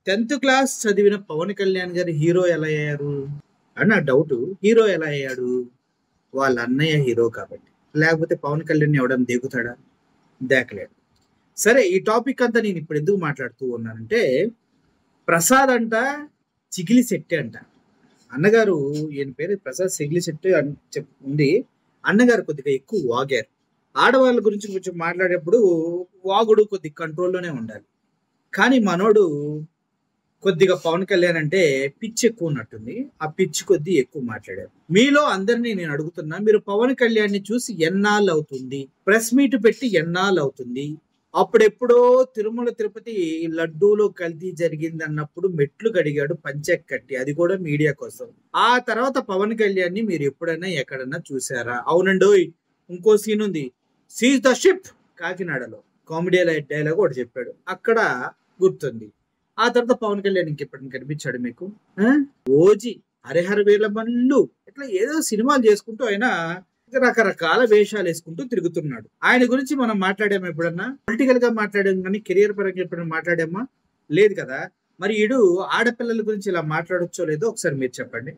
10th class చదివిన పవన్ కళ్యాణ్ గారు hero ఎలా అయ్యారు అని నా డౌట్. హీరో ఎలా అయ్యాడు? వాళ్ళ అన్నయ్య హీరో కాబట్టి. లేకపోతే పవన్ కళ్యాణ్ ఎవడన్నా దేకుతాడా? దేకలేడు. సరే, ఈ టాపిక్ అంతా నేను ఇప్పుడు ఎందుకు మాట్లాడుతూ ఉన్నానంటే, ప్రసాద్ అంట చిగిలి శెట్టి అంట. అన్నగారు, ఈయన పేరు ప్రసాద్ చిగిలి శెట్టి అని ఉంది. అన్నగారు కొద్దిగా ఎక్కువ వాగారు. ఆడవాళ్ళ గురించి కొంచెం మాట్లాడేప్పుడు వాగుడు కొద్దిగా కంట్రోల్లోనే ఉండాలి. కానీ మనోడు కొద్దిగా పవన్ కళ్యాణ్ అంటే పిచ్చి ఎక్కువ ఉన్నట్టుంది. ఆ పిచ్చి కొద్ది ఎక్కువ మాట్లాడారు. మీలో అందరినీ నేను అడుగుతున్నా, మీరు పవన్ కళ్యాణ్ ని చూసి ఎన్నాళ్ళు అవుతుంది? ప్రెస్ మీట్ పెట్టి ఎన్నాళ్ళు అవుతుంది? అప్పుడెప్పుడో తిరుమల తిరుపతి లడ్డూలో కల్తీ జరిగింది అన్నప్పుడు మెట్లు కడిగాడు పంచెక్ కట్టి, అది కూడా మీడియా కోసం. ఆ తర్వాత పవన్ కళ్యాణ్ ని మీరు ఎప్పుడైనా ఎక్కడన్నా చూసారా? అవునండోయ్, ఇంకో సీన్ ఉంది, సీజ్ ద షిప్, కాకినాడలో కామెడీ డైలాగ్ ఒకటి చెప్పాడు, అక్కడ గుర్తుంది. ఆ తర్వాత పవన్ కళ్యాణ్ ఇంకెప్పటిని కనిపించాడు మీకు? ఓజీ, హరిహర వీరమల్లు, ఇట్లా ఏదో సినిమాలు చేసుకుంటూ ఆయన రకరకాల వేషాలు వేసుకుంటూ తిరుగుతున్నాడు. ఆయన గురించి మనం మాట్లాడామా ఎప్పుడన్నా? పొలిటికల్ గా మాట్లాడాం కానీ కెరియర్ పరంగా ఎప్పుడైనా మాట్లాడామా? లేదు కదా. మరి ఈడు ఆడపిల్లల గురించి ఇలా మాట్లాడొచ్చో లేదో ఒకసారి మీరు చెప్పండి.